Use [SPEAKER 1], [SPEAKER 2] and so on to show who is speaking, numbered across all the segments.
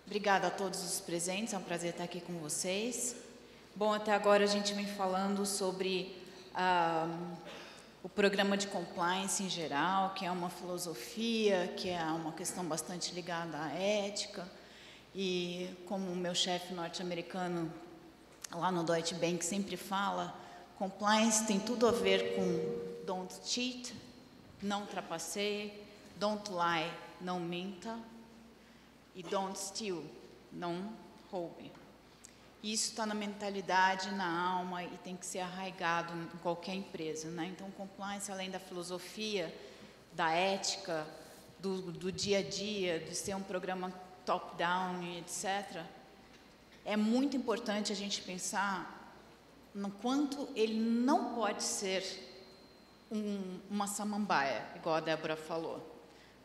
[SPEAKER 1] Obrigada a todos os presentes, é um prazer estar aqui com vocês. Bom, até agora a gente vem falando sobre o programa de compliance em geral, que é uma filosofia, que é uma questão bastante ligada à ética. E como o meu chefe norte-americano lá no Deutsche Bank sempre fala, compliance tem tudo a ver com don't cheat, não trapaceie, don't lie, não minta, e don't steal, não roube. Isso está na mentalidade, na alma, e tem que ser arraigado em qualquer empresa, né? Então, compliance, além da filosofia, da ética, do dia a dia, de ser um programa top-down, etc., é muito importante a gente pensar no quanto ele não pode ser uma samambaia, igual a Débora falou.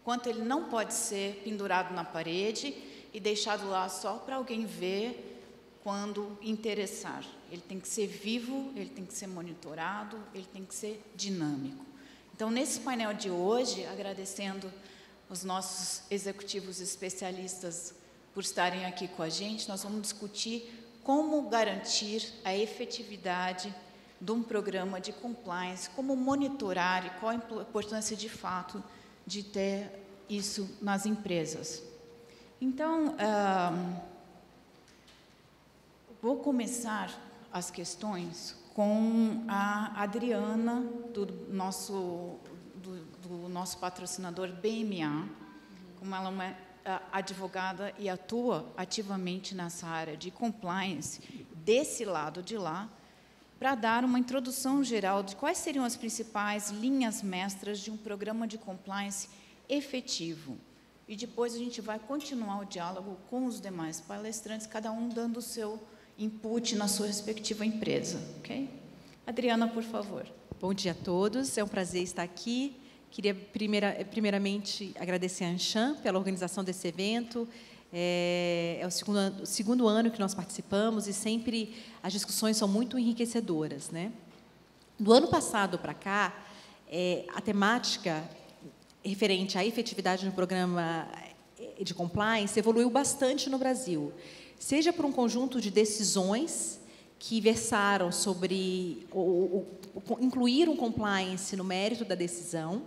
[SPEAKER 1] Quanto ele não pode ser pendurado na parede e deixado lá só para alguém ver quando interessar. Ele tem que ser vivo, ele tem que ser monitorado, ele tem que ser dinâmico. Então, nesse painel de hoje, agradecendo os nossos executivos especialistas por estarem aqui com a gente, nós vamos discutir como garantir a efetividade de um programa de compliance, como monitorar e qual a importância de fato de ter isso nas empresas. Então, vou começar as questões com a Adriana, do nosso patrocinador BMA, como ela é uma advogada e atua ativamente nessa área de compliance, desse lado de lá, para dar uma introdução geral de quais seriam as principais linhas mestras de um programa de compliance efetivo. E depois a gente vai continuar o diálogo com os demais palestrantes, cada um dando o seu input na sua respectiva empresa. Ok? Adriana, por favor.
[SPEAKER 2] Bom dia a todos, é um prazer estar aqui. Queria primeiramente agradecer a Anshan pela organização desse evento. É o segundo ano que nós participamos e sempre as discussões são muito enriquecedoras, né? Do ano passado para cá, a temática referente à efetividade no programa de compliance evoluiu bastante no Brasil, seja por um conjunto de decisões que versaram sobre incluir um compliance no mérito da decisão,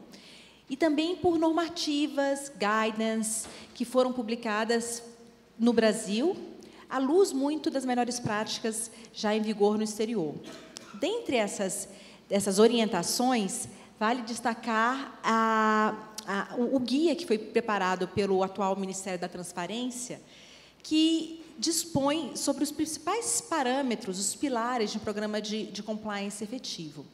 [SPEAKER 2] e também por normativas, guidance, que foram publicadas no Brasil, à luz muito das melhores práticas já em vigor no exterior. Dentre essas orientações, vale destacar o guia que foi preparado pelo atual Ministério da Transparência, que dispõe sobre os principais parâmetros, os pilares de um programa de compliance efetivo.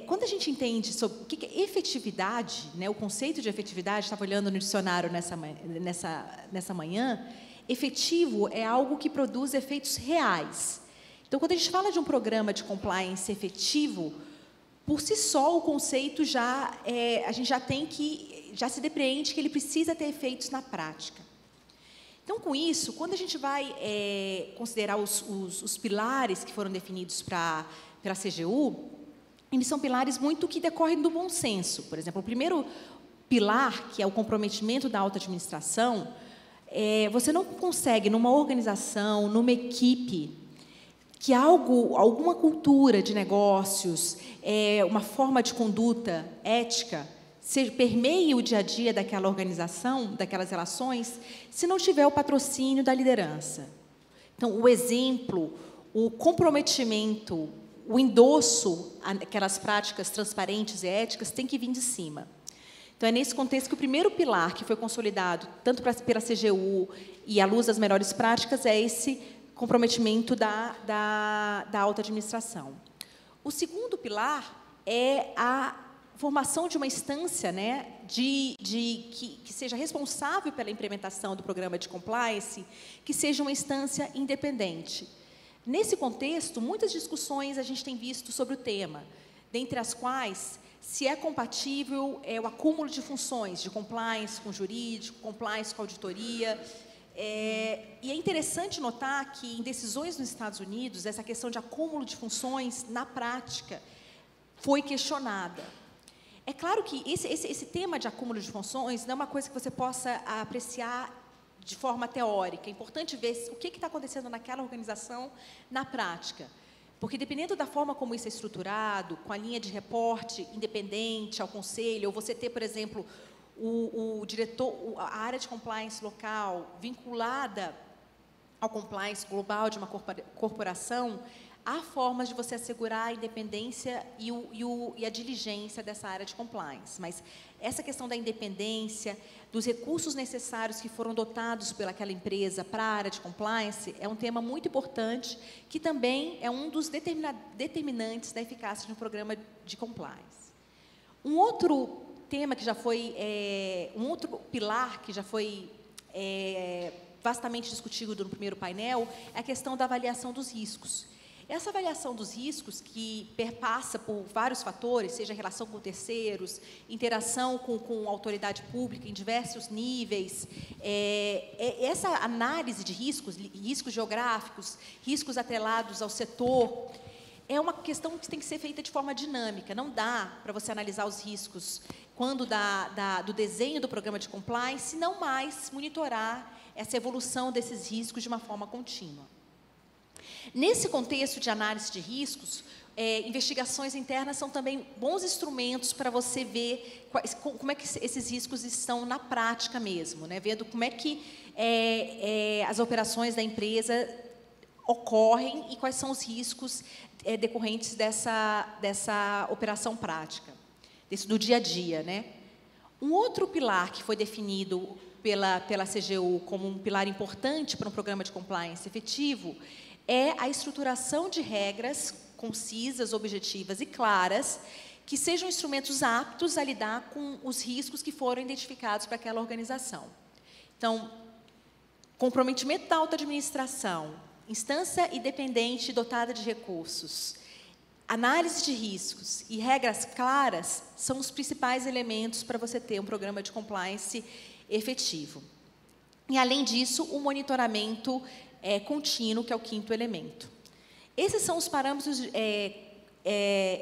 [SPEAKER 2] Quando a gente entende sobre o que é efetividade, né, o conceito de efetividade, estava olhando no dicionário nessa manhã, efetivo é algo que produz efeitos reais. Então, quando a gente fala de um programa de compliance efetivo, por si só, o conceito a gente já se depreende que ele precisa ter efeitos na prática. Então, com isso, quando a gente vai considerar os pilares que foram definidos pela CGU, eles são pilares muito que decorrem do bom senso. Por exemplo, o primeiro pilar, que é o comprometimento da alta administração, você não consegue, numa organização, numa equipe, que alguma cultura de negócios, uma forma de conduta ética, permeie o dia a dia daquela organização, daquelas relações, se não tiver o patrocínio da liderança. Então, o exemplo, o comprometimento, o endosso aquelas práticas transparentes e éticas tem que vir de cima. Então, é nesse contexto que o primeiro pilar que foi consolidado, tanto pela CGU e à luz das melhores práticas, é esse comprometimento da alta administração. O segundo pilar é a formação de uma instância, né, que seja responsável pela implementação do programa de compliance, que seja uma instância independente. Nesse contexto, muitas discussões a gente tem visto sobre o tema, dentre as quais se é compatível o acúmulo de funções de compliance com jurídico, compliance com auditoria. E é interessante notar que, em decisões nos Estados Unidos, essa questão de acúmulo de funções, na prática, foi questionada. É claro que esse tema de acúmulo de funções não é uma coisa que você possa apreciar de forma teórica. É importante ver o que está acontecendo naquela organização na prática. Porque, dependendo da forma como isso é estruturado, com a linha de reporte independente ao conselho, ou você ter, por exemplo, o diretor, a área de compliance local vinculada ao compliance global de uma corporação, há formas de você assegurar a independência e a diligência dessa área de compliance. Mas essa questão da independência, dos recursos necessários que foram dotados pelaquela empresa para a área de compliance, é um tema muito importante, que também é um dos determinantes da eficácia de um programa de compliance. Um outro tema que já foi, um outro pilar que já foi vastamente discutido no primeiro painel, é a questão da avaliação dos riscos. Essa avaliação dos riscos, que perpassa por vários fatores, seja relação com terceiros, interação com a autoridade pública em diversos níveis, essa análise de riscos, riscos geográficos, riscos atrelados ao setor, é uma questão que tem que ser feita de forma dinâmica. Não dá para você analisar os riscos quando do desenho do programa de compliance, não mais monitorar essa evolução desses riscos de uma forma contínua. Nesse contexto de análise de riscos, investigações internas são também bons instrumentos para você ver como é que esses riscos estão na prática mesmo, né? Vendo como é que as operações da empresa ocorrem e quais são os riscos decorrentes dessa operação prática, do dia a dia, né? Um outro pilar que foi definido pela CGU como um pilar importante para um programa de compliance efetivo é a estruturação de regras concisas, objetivas e claras, que sejam instrumentos aptos a lidar com os riscos que foram identificados para aquela organização. Então, comprometimento da alta administração, instância independente dotada de recursos, análise de riscos e regras claras são os principais elementos para você ter um programa de compliance efetivo. E, além disso, o monitoramento contínuo, que é o quinto elemento. Esses são os parâmetros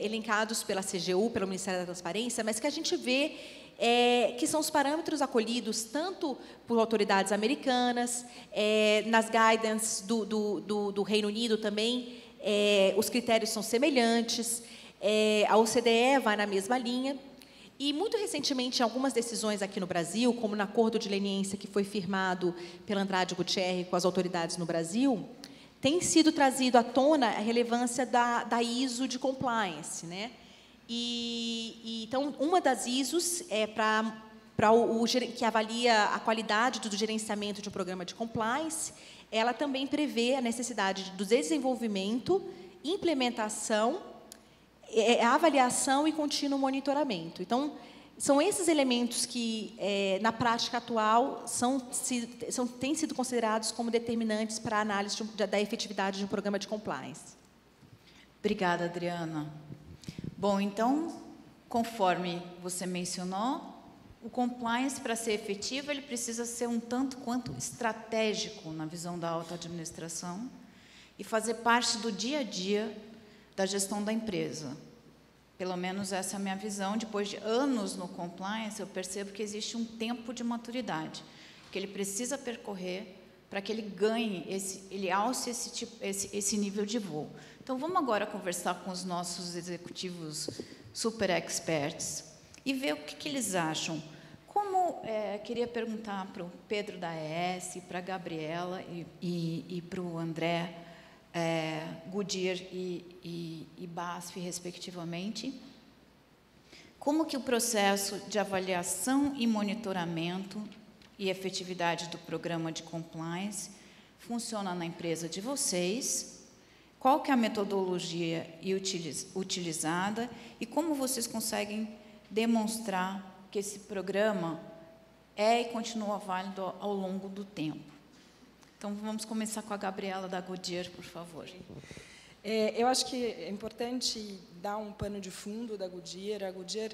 [SPEAKER 2] elencados pela CGU, pelo Ministério da Transparência, mas que a gente vê que são os parâmetros acolhidos tanto por autoridades americanas, nas guidance do Reino Unido também, os critérios são semelhantes, a OCDE vai na mesma linha. E, muito recentemente, em algumas decisões aqui no Brasil, como no acordo de leniência que foi firmado pela Andrade Gutierrez com as autoridades no Brasil, tem sido trazido à tona a relevância da ISO de compliance, né? Então, uma das ISOs é que avalia a qualidade do gerenciamento de um programa de compliance. Ela também prevê a necessidade do desenvolvimento, implementação, avaliação e contínuo monitoramento. Então, são esses elementos que, na prática atual, têm sido considerados como determinantes para a análise da efetividade de um programa de compliance.
[SPEAKER 1] Obrigada, Adriana. Bom, então, conforme você mencionou, o compliance, para ser efetivo, ele precisa ser um tanto quanto estratégico na visão da alta administração e fazer parte do dia a dia da gestão da empresa. Pelo menos essa é a minha visão. Depois de anos no compliance, eu percebo que existe um tempo de maturidade que ele precisa percorrer para que ele ganhe, ele alce esse nível de voo. Então, vamos agora conversar com os nossos executivos super experts e ver o que eles acham. Queria perguntar para o Pedro da ES, para a Gabriela e para o André Goodyear e BASF, respectivamente, como que o processo de avaliação e monitoramento e efetividade do programa de compliance funciona na empresa de vocês, qual que é a metodologia utilizada e como vocês conseguem demonstrar que esse programa e continua válido ao longo do tempo. Então, vamos começar com a Gabriela da Goodyear, por favor.
[SPEAKER 3] Eu acho que é importante dar um pano de fundo da Goodyear. A Goodyear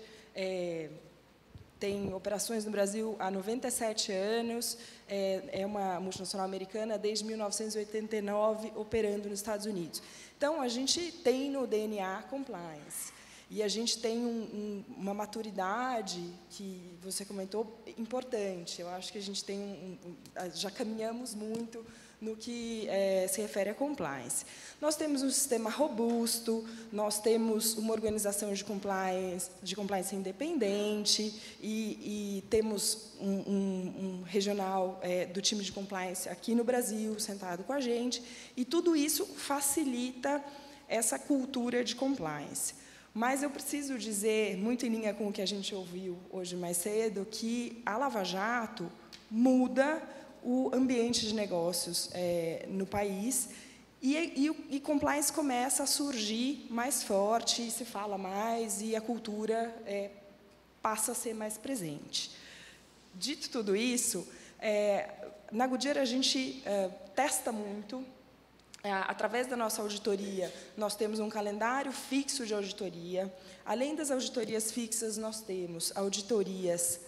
[SPEAKER 3] tem operações no Brasil há 97 anos, é uma multinacional americana desde 1989, operando nos Estados Unidos. Então, a gente tem no DNA compliance. E a gente tem uma maturidade, que você comentou, importante. Eu acho que a gente tem já caminhamos muito no que se refere a compliance. Nós temos um sistema robusto, nós temos uma organização de compliance independente e temos um regional do time de compliance aqui no Brasil, sentado com a gente, e tudo isso facilita essa cultura de compliance. Mas eu preciso dizer, muito em linha com o que a gente ouviu hoje mais cedo, que a Lava Jato muda o ambiente de negócios no país e compliance começa a surgir mais forte, se fala mais e a cultura passa a ser mais presente. Dito tudo isso, na Goodyear a gente testa muito. Através da nossa auditoria, nós temos um calendário fixo de auditoria. Além das auditorias fixas, nós temos auditorias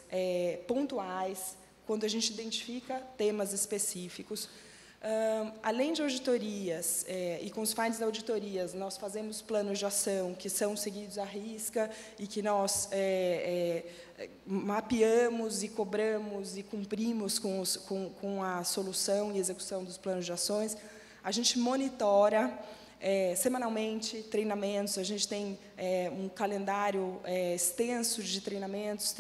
[SPEAKER 3] pontuais, quando a gente identifica temas específicos. Além de auditorias, e com os findings da auditorias, nós fazemos planos de ação que são seguidos à risca e que nós mapeamos e cobramos e cumprimos com a solução e execução dos planos de ações. A gente monitora semanalmente treinamentos, a gente tem um calendário extenso de treinamentos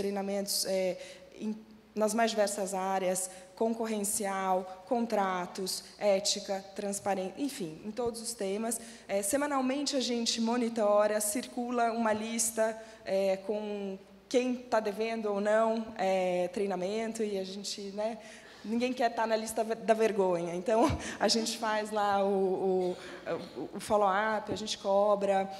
[SPEAKER 3] nas mais diversas áreas, concorrencial, contratos, ética, transparência, enfim, em todos os temas. Semanalmente a gente monitora, circula uma lista com quem está devendo ou não treinamento, e a gente, ninguém quer estar na lista da vergonha. Então, a gente faz lá o follow-up, a gente cobra.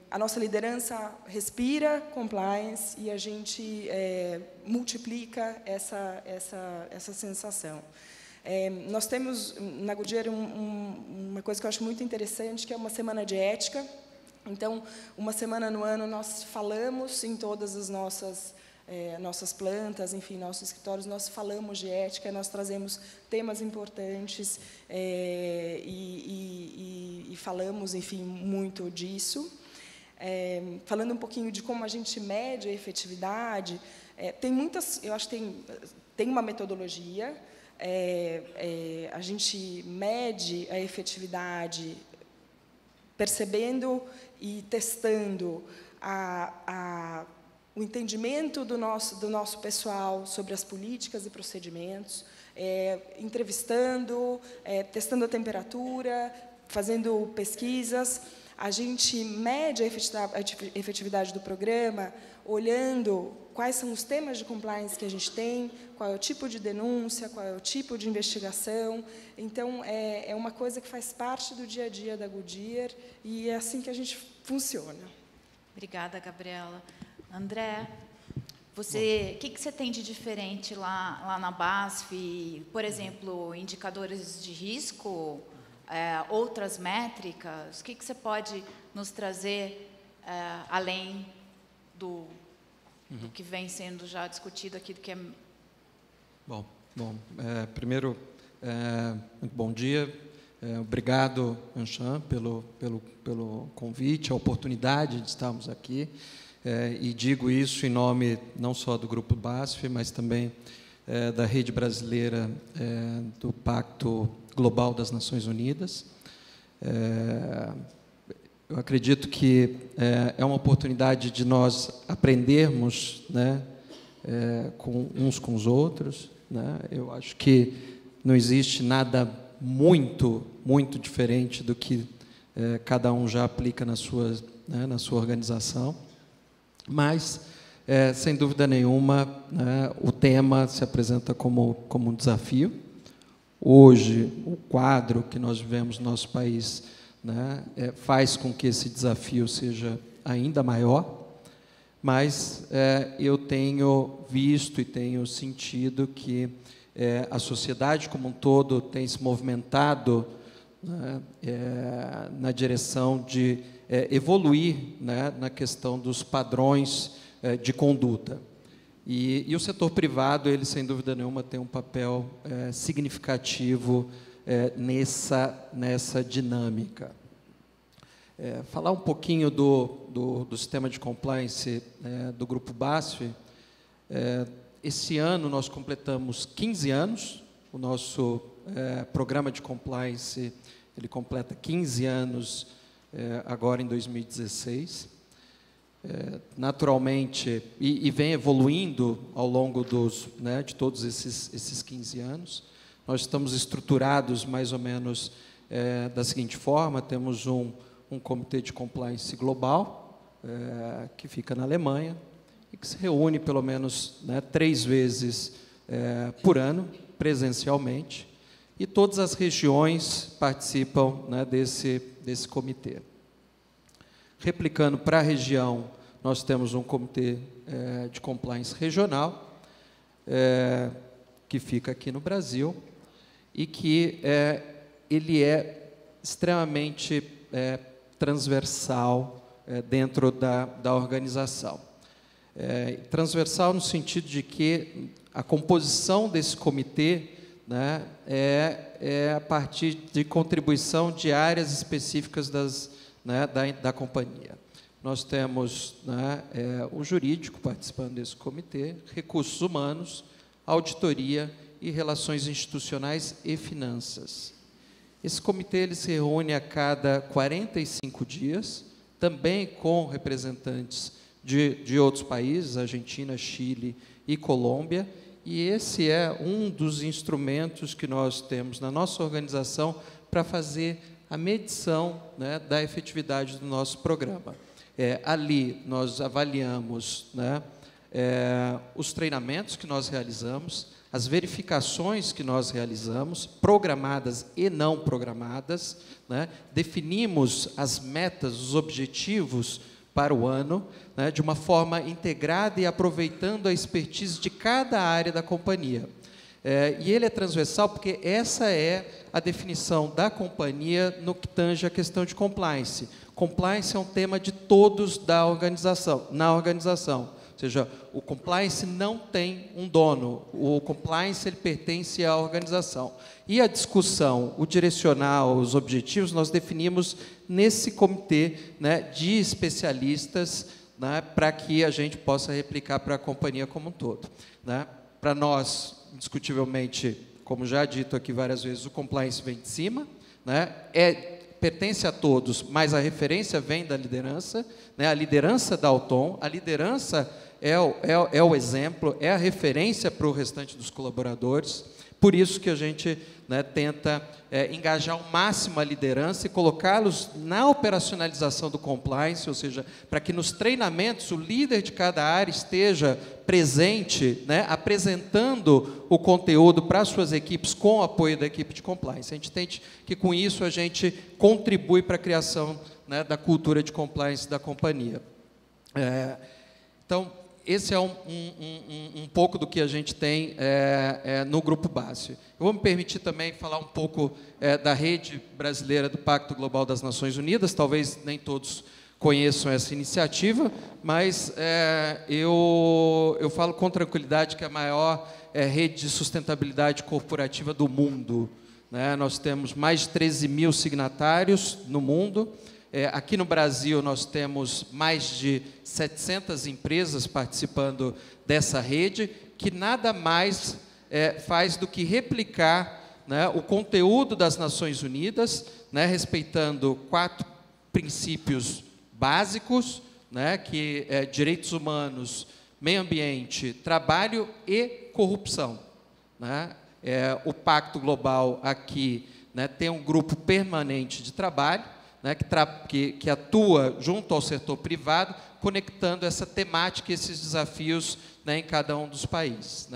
[SPEAKER 3] A nossa liderança respira compliance e a gente multiplica essa sensação. Nós temos, na Goodyear, uma coisa que eu acho muito interessante, que é uma semana de ética. Então, uma semana no ano, nós falamos em todas as nossas plantas, enfim, nossos escritórios, nós falamos de ética, nós trazemos temas importantes e falamos, enfim, muito disso. Falando um pouquinho de como a gente mede a efetividade, tem muitas, eu acho que tem uma metodologia, a gente mede a efetividade percebendo e testando o entendimento do nosso pessoal sobre as políticas e procedimentos, entrevistando, testando a temperatura, fazendo pesquisas. A gente mede a efetividade do programa olhando quais são os temas de compliance que a gente tem, qual é o tipo de denúncia, qual é o tipo de investigação. Então, é uma coisa que faz parte do dia a dia da Goodyear e é assim que a gente funciona.
[SPEAKER 1] Obrigada, Gabriela. André, o que você tem de diferente lá na BASF? Por exemplo, indicadores de risco, outras métricas? O que você pode nos trazer além do que vem sendo já discutido aqui, do que é...
[SPEAKER 4] Bom, primeiro, muito bom dia. Obrigado, Anshan, pelo convite, a oportunidade de estarmos aqui. E digo isso em nome não só do Grupo BASF, mas também da Rede Brasileira do Pacto Global das Nações Unidas. Eu acredito que é uma oportunidade de nós aprendermos, uns com os outros. Eu acho que não existe nada muito diferente do que cada um já aplica na sua organização. Mas, sem dúvida nenhuma, o tema se apresenta como um desafio. Hoje, o quadro que nós vivemos no nosso país faz com que esse desafio seja ainda maior, mas eu tenho visto e tenho sentido que a sociedade como um todo tem se movimentado na direção de evoluir na questão dos padrões de conduta. E o setor privado, ele, sem dúvida nenhuma, tem um papel significativo nessa dinâmica. Falar um pouquinho do sistema de compliance do Grupo BASF. Esse ano nós completamos 15 anos, o nosso programa de compliance ele completa 15 anos agora em 2016. Naturalmente, e vem evoluindo ao longo de todos esses 15 anos. Nós estamos estruturados mais ou menos da seguinte forma: temos um comitê de compliance global, que fica na Alemanha, e que se reúne pelo menos 3 vezes por ano, presencialmente, e todas as regiões participam desse comitê. Replicando para a região, nós temos um comitê de compliance regional, que fica aqui no Brasil, e que ele é extremamente transversal dentro da organização. Transversal no sentido de que a composição desse comitê é a partir de contribuição de áreas específicas da companhia. Nós temos o jurídico participando desse comitê, recursos humanos, auditoria e relações institucionais e finanças. Esse comitê ele se reúne a cada 45 dias, também com representantes de outros países, Argentina, Chile e Colômbia, e esse é um dos instrumentos que nós temos na nossa organização para fazer a medição da efetividade do nosso programa. Ali nós avaliamos os treinamentos que nós realizamos, as verificações que nós realizamos, programadas e não programadas, definimos as metas, os objetivos para o ano, de uma forma integrada e aproveitando a expertise de cada área da companhia. E ele é transversal porque essa é a definição da companhia no que tange a questão de compliance. Compliance é um tema de todos na organização. Ou seja, o compliance não tem um dono, o compliance ele pertence à organização. E a discussão, o direcional, os objetivos, nós definimos nesse comitê de especialistas para que a gente possa replicar para a companhia como um todo. Para nós, indiscutivelmente, como já dito aqui várias vezes, o compliance vem de cima, pertence a todos, mas a referência vem da liderança, a liderança dá o tom, a liderança é o exemplo, é a referência para o restante dos colaboradores. Por isso que a gente tenta engajar ao máximo a liderança e colocá-los na operacionalização do compliance, ou seja, para que nos treinamentos o líder de cada área esteja presente, apresentando o conteúdo para as suas equipes com o apoio da equipe de compliance. A gente entende que com isso a gente contribui para a criação da cultura de compliance da companhia. Então, esse é um pouco do que a gente tem no Grupo BASF. Eu vou me permitir também falar um pouco da rede brasileira do Pacto Global das Nações Unidas. Talvez nem todos conheçam essa iniciativa, mas eu falo com tranquilidade que é a maior rede de sustentabilidade corporativa do mundo. Nós temos mais de 13 mil signatários no mundo. Aqui no Brasil, nós temos mais de 700 empresas participando dessa rede, que nada mais faz do que replicar o conteúdo das Nações Unidas, respeitando 4 princípios básicos, que é direitos humanos, meio ambiente, trabalho e corrupção. O Pacto Global aqui tem um grupo permanente de trabalho, que atua junto ao setor privado, conectando essa temática e esses desafios em cada um dos países.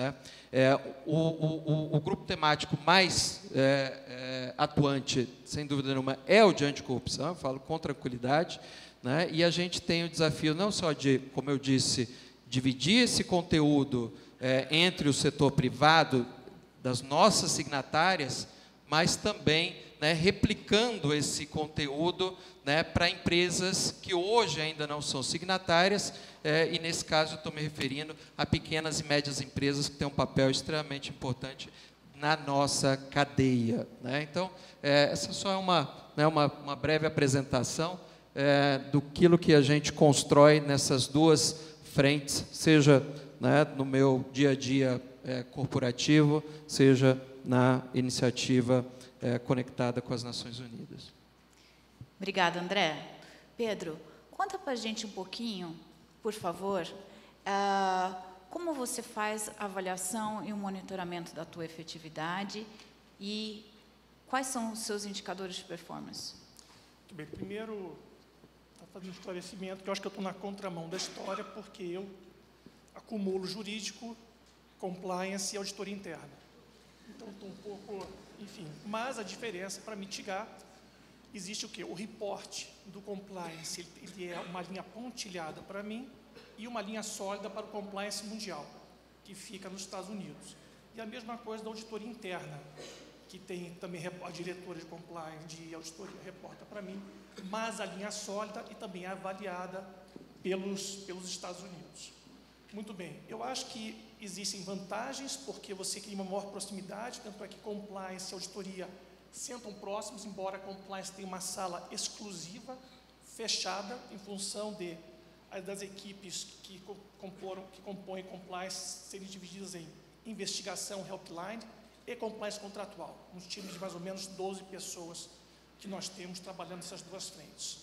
[SPEAKER 4] O grupo temático mais atuante, sem dúvida nenhuma, é o de anticorrupção, eu falo com tranquilidade, e a gente tem o desafio não só de, como eu disse, dividir esse conteúdo entre o setor privado, das nossas signatárias, mas também replicando esse conteúdo para empresas que hoje ainda não são signatárias, e nesse caso eu estou me referindo a pequenas e médias empresas que têm um papel extremamente importante na nossa cadeia. Então, essa só é uma breve apresentação. do que a gente constrói nessas duas frentes, seja, né, no meu dia a dia corporativo, seja na iniciativa conectada com as Nações Unidas.
[SPEAKER 1] Obrigada, André. Pedro, conta para a gente um pouquinho, por favor, como você faz a avaliação e o monitoramento da tua efetividade e quais são os seus indicadores de performance?
[SPEAKER 5] Muito bem. Primeiro, para fazer um esclarecimento, que eu acho que eu estou na contramão da história, porque eu acumulo jurídico, compliance e auditoria interna. Então, estou um pouco, enfim. Mas a diferença, para mitigar, existe o quê? O report do compliance, ele é uma linha pontilhada para mim e uma linha sólida para o compliance mundial, que fica nos Estados Unidos. E a mesma coisa da auditoria interna, que tem também a diretora de compliance, de auditoria, reporta para mim, mas a linha sólida e também é avaliada pelos Estados Unidos. Muito bem, eu acho que existem vantagens, porque você cria uma maior proximidade, tanto é que compliance e auditoria sentam próximos, embora a compliance tenha uma sala exclusiva, fechada, em função das equipes que compõem compliance serem divididas em investigação, helpline e compliance contratual, uns times de mais ou menos 12 pessoas que nós temos trabalhando nessas duas frentes.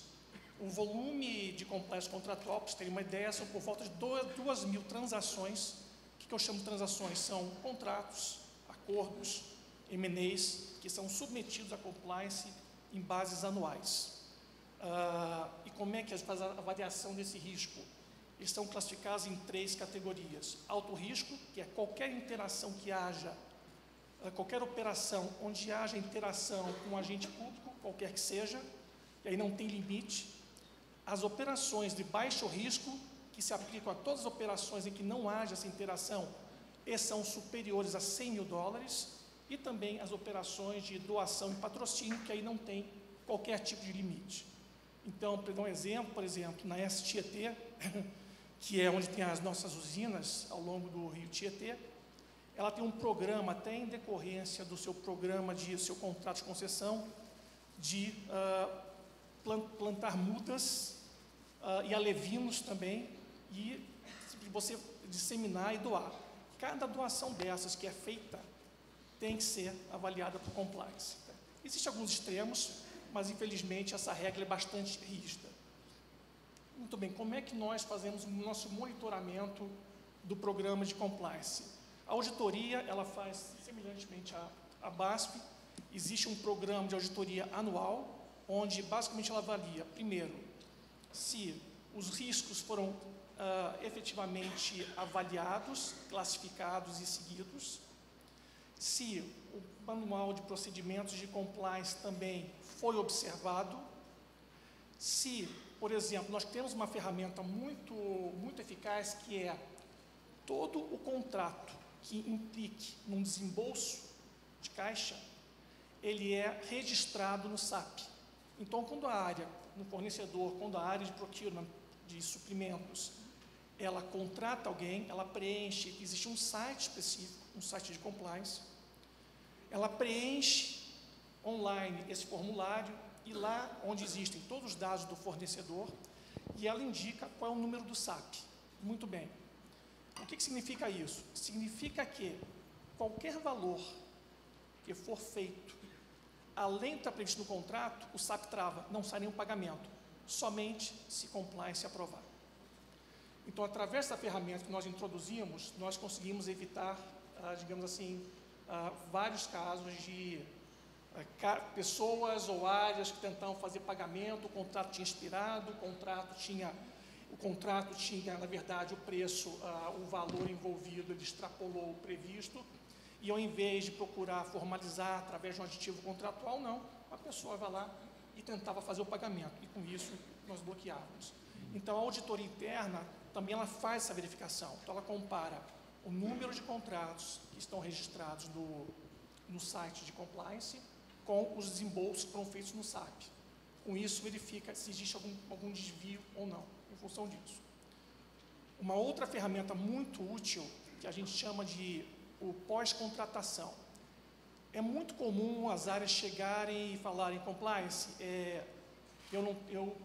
[SPEAKER 5] O volume de compliance contratual, para vocês terem uma ideia, são por volta de 2.000 transações. O que eu chamo de transações? São contratos, acordos, M&As, que são submetidos à compliance em bases anuais. E como é que a gente faz a avaliação desse risco? Eles estão classificados em 3 categorias. Alto risco, que é qualquer interação que haja, qualquer operação onde haja interação com um agente público, qualquer que seja, e aí não tem limite. As operações de baixo risco, que se aplicam a todas as operações em que não haja essa interação, e são superiores a $100 mil, e também as operações de doação e patrocínio, que aí não tem qualquer tipo de limite. Então, para dar um exemplo, por exemplo, na S-Tietê, que é onde tem as nossas usinas ao longo do rio Tietê, ela tem um programa, até em decorrência do seu programa, seu contrato de concessão, de plantar mudas e alevinos também, e você disseminar e doar. Cada doação dessas que é feita tem que ser avaliada por compliance. Existem alguns extremos, mas infelizmente essa regra é bastante rígida. Muito bem, como é que nós fazemos o nosso monitoramento do programa de compliance? A auditoria, ela faz semelhantemente à BASF. Existe um programa de auditoria anual, onde basicamente ela avalia, primeiro, se os riscos foram efetivamente avaliados, classificados e seguidos, se o manual de procedimentos de compliance também foi observado, se, por exemplo, nós temos uma ferramenta muito eficaz, que é todo o contrato que implique num desembolso de caixa, ele é registrado no SAP. Então, quando a área, no fornecedor, quando a área de procurement de suprimentos, ela contrata alguém, ela preenche, existe um site específico, um site de compliance, ela preenche online esse formulário e lá onde existem todos os dados do fornecedor, e ela indica qual é o número do SAP. Muito bem. O que significa isso? Significa que qualquer valor que for feito além do que está previsto no contrato, o SAP trava, não sai nenhum pagamento, somente se compliance aprovar. Então, através da ferramenta que nós introduzimos, nós conseguimos evitar, digamos assim, vários casos de pessoas ou áreas que tentavam fazer pagamento, o contrato tinha expirado, o contrato tinha, na verdade, o preço, o valor envolvido, ele extrapolou o previsto, e ao invés de procurar formalizar através de um aditivo contratual, não, a pessoa vai lá e tentava fazer o pagamento, e com isso nós bloqueávamos. Então, a auditoria interna também ela faz essa verificação, então ela compara o número de contratos que estão registrados no site de compliance com os desembolsos que foram feitos no SAP. Com isso, verifica se existe algum desvio ou não, em função disso. Uma outra ferramenta muito útil, que a gente chama de o pós-contratação. É muito comum as áreas chegarem e falarem compliance, eu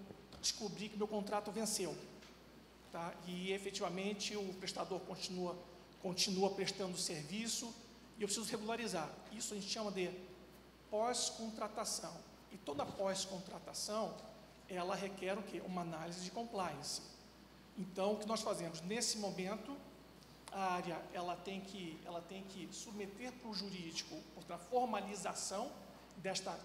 [SPEAKER 5] descobri que meu contrato venceu. Tá? E, efetivamente, o prestador continua prestando serviço e eu preciso regularizar. Isso a gente chama de pós-contratação. E toda pós-contratação, ela requer o quê? Uma análise de compliance. Então, o que nós fazemos? Nesse momento, a área ela tem que submeter para o jurídico a formalização desta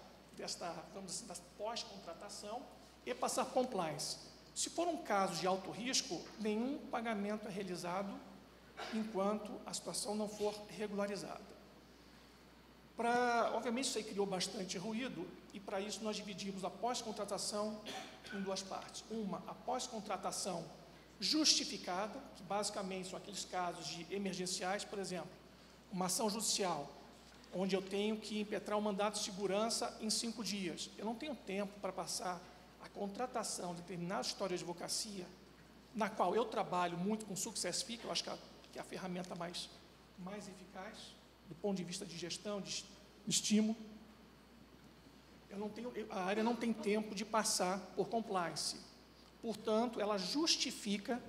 [SPEAKER 5] vamos dizer, da pós-contratação e passar por compliance. Se for um caso de alto risco, nenhum pagamento é realizado enquanto a situação não for regularizada. Obviamente, isso aí criou bastante ruído, e para isso nós dividimos a pós-contratação em duas partes. Uma, a pós-contratação justificada, que basicamente são aqueles casos de emergenciais, por exemplo, uma ação judicial, onde eu tenho que impetrar um mandato de segurança em 5 dias. Eu não tenho tempo para passar a contratação de determinada história de advocacia, na qual eu trabalho muito com SuccessFi, que eu acho que é a ferramenta mais eficaz, do ponto de vista de gestão, de estímulo. A área não tem tempo de passar por compliance. Portanto, ela justifica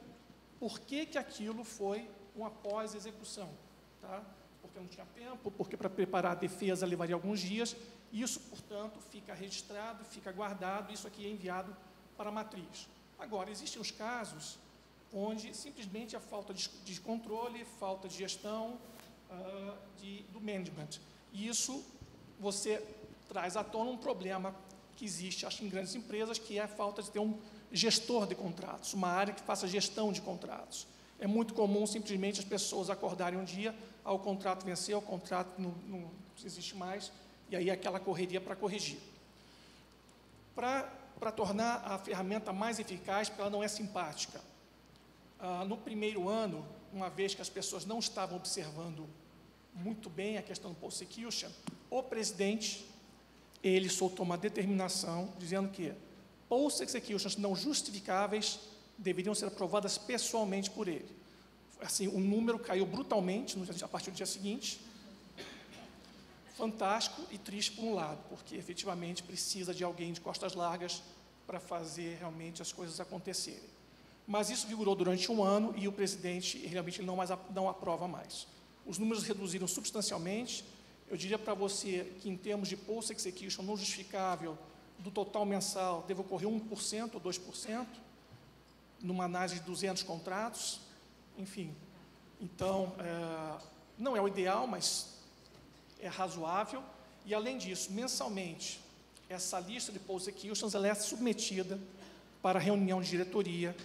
[SPEAKER 5] por que aquilo foi uma pós-execução. Tá? Porque não tinha tempo, porque para preparar a defesa levaria alguns dias. Isso, portanto, fica registrado, fica guardado, isso aqui é enviado para a matriz. Agora, existem os casos onde simplesmente a falta de controle, falta de gestão do management. E isso você traz à tona um problema que existe, acho, em grandes empresas, que é a falta de ter um gestor de contratos, uma área que faça gestão de contratos. É muito comum simplesmente as pessoas acordarem um dia, o contrato venceu, o contrato não existe mais, e aí aquela correria para corrigir. Para tornar a ferramenta mais eficaz, porque ela não é simpática. No primeiro ano, uma vez que as pessoas não estavam observando muito bem a questão do post-execution, o presidente, ele soltou uma determinação dizendo que post-executions não justificáveis deveriam ser aprovadas pessoalmente por ele. Assim, o número caiu brutalmente a partir do dia seguinte. Fantástico e triste por um lado, porque efetivamente precisa de alguém de costas largas para fazer realmente as coisas acontecerem. Mas isso vigorou durante um ano e o presidente realmente não aprova mais. Os números reduziram substancialmente. Eu diria para você que, em termos de post-execution não justificável, do total mensal deve ocorrer 1% ou 2%, numa análise de 200 contratos, enfim. Então, não é o ideal, mas é razoável. E, além disso, mensalmente, essa lista de post-executions ela é submetida para a reunião de diretoria,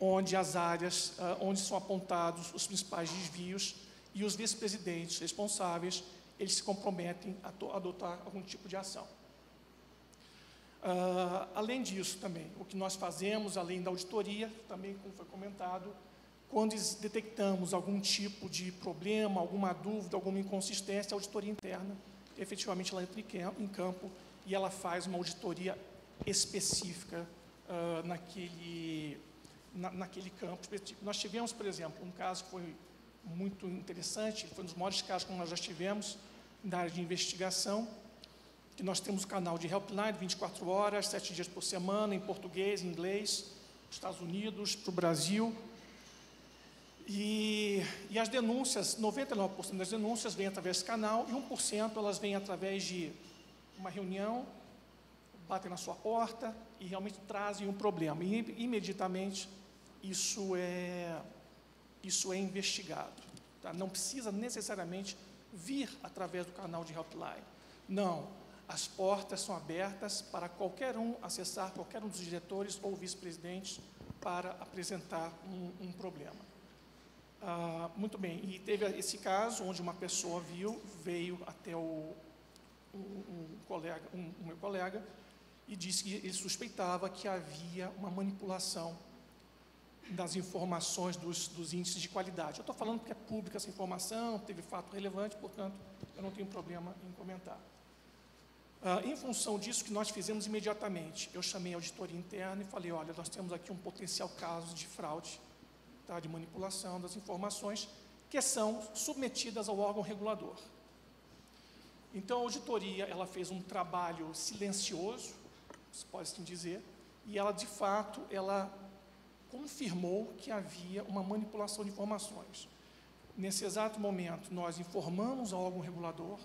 [SPEAKER 5] onde as áreas, onde são apontados os principais desvios e os vice-presidentes responsáveis, eles se comprometem a adotar algum tipo de ação. Além disso, também, o que nós fazemos, além da auditoria, também, como foi comentado, quando detectamos algum tipo de problema, alguma dúvida, alguma inconsistência, a auditoria interna, efetivamente, ela entra em campo e ela faz uma auditoria específica naquele campo específico. Nós tivemos, por exemplo, um caso que foi muito interessante, foi um dos maiores casos que nós já tivemos na área de investigação, que nós temos o canal de helpline 24 horas, 7 dias por semana, em português, em inglês, Estados Unidos, para o Brasil. E as denúncias, 99% das denúncias vêm através desse canal, e 1% elas vêm através de uma reunião, batem na sua porta e realmente trazem um problema. E, imediatamente, isso é investigado. Tá? Não precisa necessariamente vir através do canal de helpline. Não, as portas são abertas para qualquer um acessar, qualquer um dos diretores ou vice-presidentes para apresentar um problema. Muito bem, e teve esse caso onde uma pessoa veio até o meu colega e disse que ele suspeitava que havia uma manipulação das informações dos índices de qualidade. Eu estou falando porque é pública essa informação, teve fato relevante, portanto, eu não tenho problema em comentar. Em função disso, que nós fizemos imediatamente, eu chamei a auditoria interna e falei, olha, nós temos aqui um potencial caso de fraude, tá, de manipulação das informações, que são submetidas ao órgão regulador. Então, a auditoria ela fez um trabalho silencioso, se pode assim dizer, e ela, de fato, ela confirmou que havia uma manipulação de informações. Nesse exato momento, nós informamos ao órgão regulador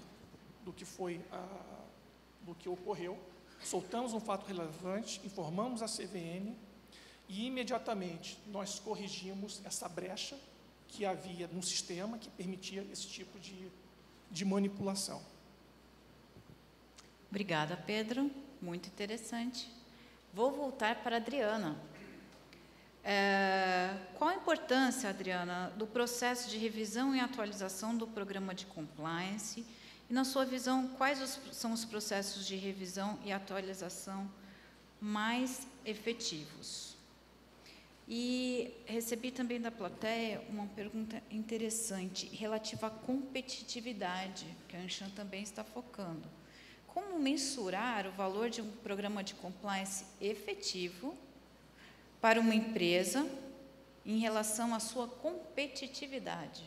[SPEAKER 5] do que ocorreu, soltamos um fato relevante, informamos a CVM e, imediatamente, nós corrigimos essa brecha que havia no sistema que permitia esse tipo de manipulação.
[SPEAKER 1] Obrigada, Pedro. Muito interessante. Vou voltar para a Adriana. Qual a importância, Adriana, do processo de revisão e atualização do programa de compliance? E, na sua visão, quais são os processos de revisão e atualização mais efetivos? E recebi também da plateia uma pergunta interessante relativa à competitividade, que a Anshan também está focando. Como mensurar o valor de um programa de compliance efetivo para uma empresa em relação à sua competitividade?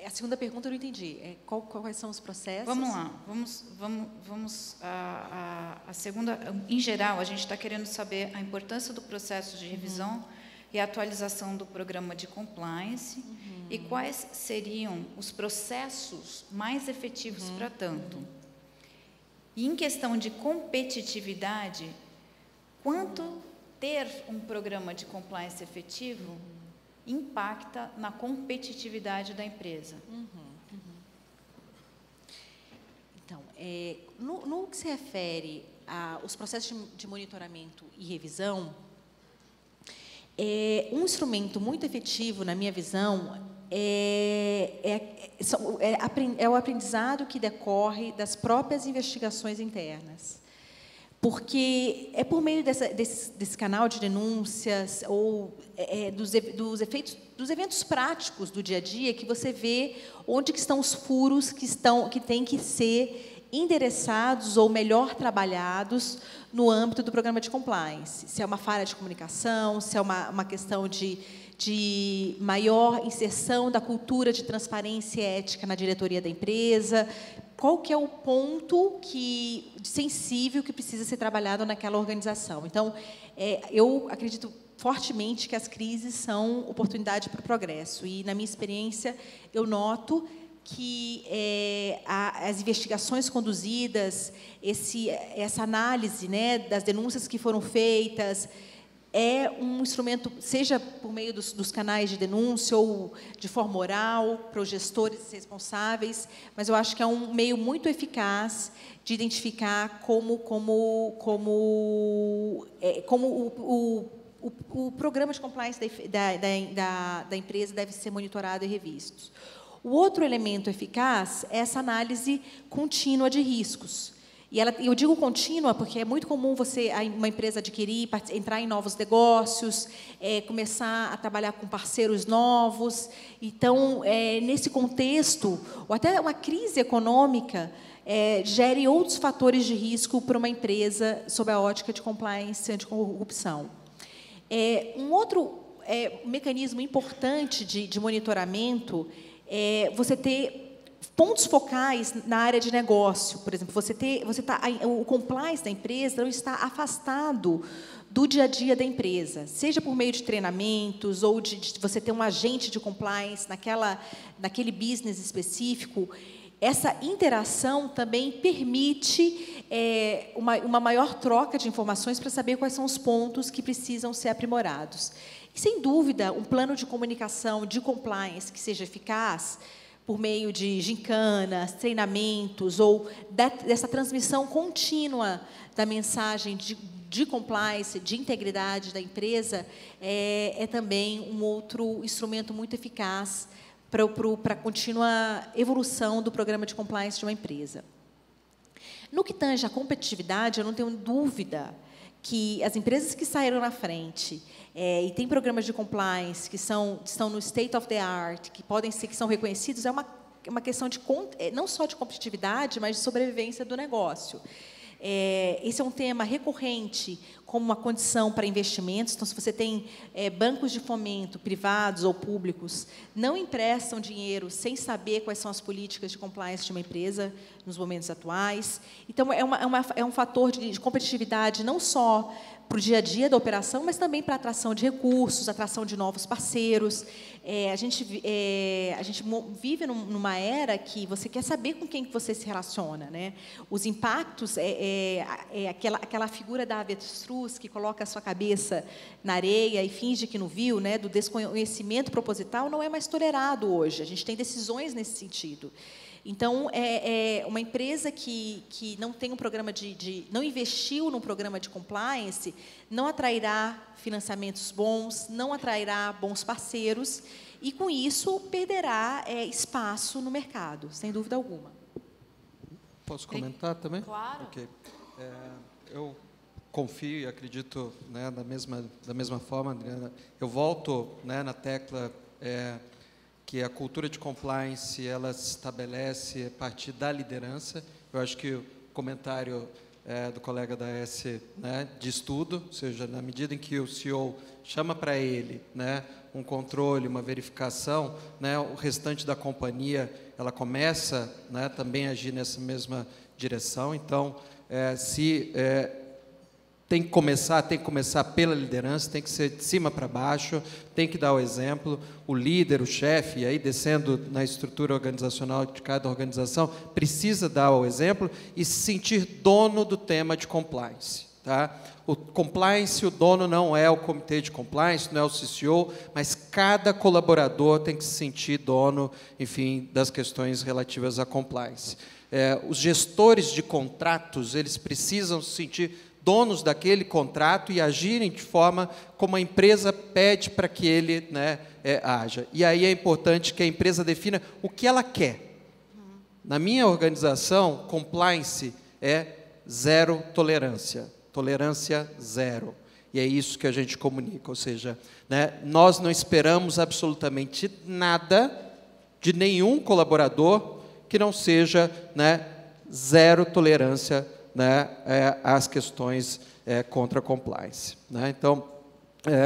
[SPEAKER 2] A segunda pergunta eu não entendi. Quais são os processos?
[SPEAKER 1] Vamos lá. Vamos a segunda. Em geral, a gente está querendo saber a importância do processo de revisão e atualização do programa de compliance e quais seriam os processos mais efetivos para tanto. E em questão de competitividade, quanto ter um programa de compliance efetivo impacta na competitividade da empresa?
[SPEAKER 2] Então, no que se refere aos processos de monitoramento e revisão, um instrumento muito efetivo, na minha visão, é o aprendizado que decorre das próprias investigações internas. Porque é por meio desse canal de denúncias ou dos eventos práticos do dia a dia que você vê onde que estão os furos que têm que ser endereçados ou melhor trabalhados no âmbito do programa de compliance. Se é uma falha de comunicação, se é uma questão de maior inserção da cultura de transparência e ética na diretoria da empresa, qual que é o ponto sensível que precisa ser trabalhado naquela organização. Então, eu acredito fortemente que as crises são oportunidade para o progresso. E, na minha experiência, eu noto que as investigações conduzidas, essa análise, né, das denúncias que foram feitas, é um instrumento, seja por meio dos canais de denúncia ou de forma oral, para os gestores responsáveis, mas eu acho que é um meio muito eficaz de identificar como o programa de compliance da empresa deve ser monitorado e revisto. O outro elemento eficaz é essa análise contínua de riscos. E eu digo contínua porque é muito comum uma empresa adquirir, entrar em novos negócios, começar a trabalhar com parceiros novos. Então, nesse contexto, ou até uma crise econômica, gere outros fatores de risco para uma empresa sob a ótica de compliance e anticorrupção. Um outro mecanismo importante de monitoramento é você ter pontos focais na área de negócio. Por exemplo, o compliance da empresa não está afastado do dia a dia da empresa, seja por meio de treinamentos ou de você ter um agente de compliance naquele business específico. Essa interação também permite uma maior troca de informações para saber quais são os pontos que precisam ser aprimorados. E, sem dúvida, um plano de comunicação de compliance que seja eficaz, por meio de gincanas, treinamentos, ou dessa transmissão contínua da mensagem de compliance, de integridade da empresa, é também um outro instrumento muito eficaz para a contínua evolução do programa de compliance de uma empresa. No que tange à competitividade, eu não tenho dúvida que as empresas que saíram na frente e têm programas de compliance que estão no state of the art, que são reconhecidos, é uma questão não só de competitividade, mas de sobrevivência do negócio. Esse é um tema recorrente como uma condição para investimentos. Então, se você tem bancos de fomento, privados ou públicos, não emprestam dinheiro sem saber quais são as políticas de compliance de uma empresa nos momentos atuais. Então, é um fator de competitividade não só para o dia a dia da operação, mas também para a atração de recursos, atração de novos parceiros. A gente vive numa era que você quer saber com quem você se relaciona, né? Os impactos, aquela figura da avestruz que coloca a sua cabeça na areia e finge que não viu, né? Do desconhecimento proposital, não é mais tolerado hoje. A gente tem decisões nesse sentido. Então, uma empresa que não tem um programa não investiu num programa de compliance, não atrairá financiamentos bons, não atrairá bons parceiros e, com isso, perderá espaço no mercado, sem dúvida alguma.
[SPEAKER 4] Posso comentar também?
[SPEAKER 1] Claro.
[SPEAKER 4] Okay. Eu confio e acredito, né, da mesma forma, Adriana. Eu volto, né, na tecla que a cultura de compliance ela se estabelece a partir da liderança. Eu acho que o comentário do colega da S, né, diz tudo, ou seja, na medida em que o CEO chama para ele, né, um controle, uma verificação, né, o restante da companhia ela começa, né, também a agir nessa mesma direção. Então, tem que começar pela liderança, tem que ser de cima para baixo, tem que dar o exemplo. O líder, o chefe, aí descendo na estrutura organizacional de cada organização, precisa dar o exemplo e se sentir dono do tema de compliance. Tá? O compliance, o dono não é o comitê de compliance, não é o CCO, mas cada colaborador tem que se sentir dono, enfim, das questões relativas à compliance. Os gestores de contratos, eles precisam se sentir donos daquele contrato e agirem de forma como a empresa pede para que ele, né, haja. E aí é importante que a empresa defina o que ela quer. Na minha organização, compliance é zero tolerância, tolerância zero. E é isso que a gente comunica, ou seja, né, nós não esperamos absolutamente nada de nenhum colaborador que não seja, né, zero tolerância, né, às questões contra a compliance. Né? Então,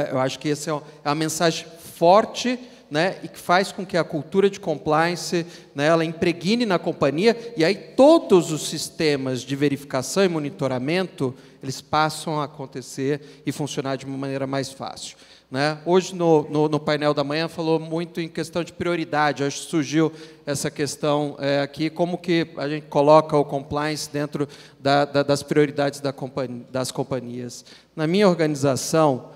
[SPEAKER 4] eu acho que essa é uma mensagem forte, né, e que faz com que a cultura de compliance, né, ela impregne na companhia, e aí todos os sistemas de verificação e monitoramento, eles passam a acontecer e funcionar de uma maneira mais fácil. Né? Hoje, no painel da manhã, falou muito em questão de prioridade. Acho que surgiu essa questão aqui, como que a gente coloca o compliance dentro das prioridades das companhias. Na minha organização,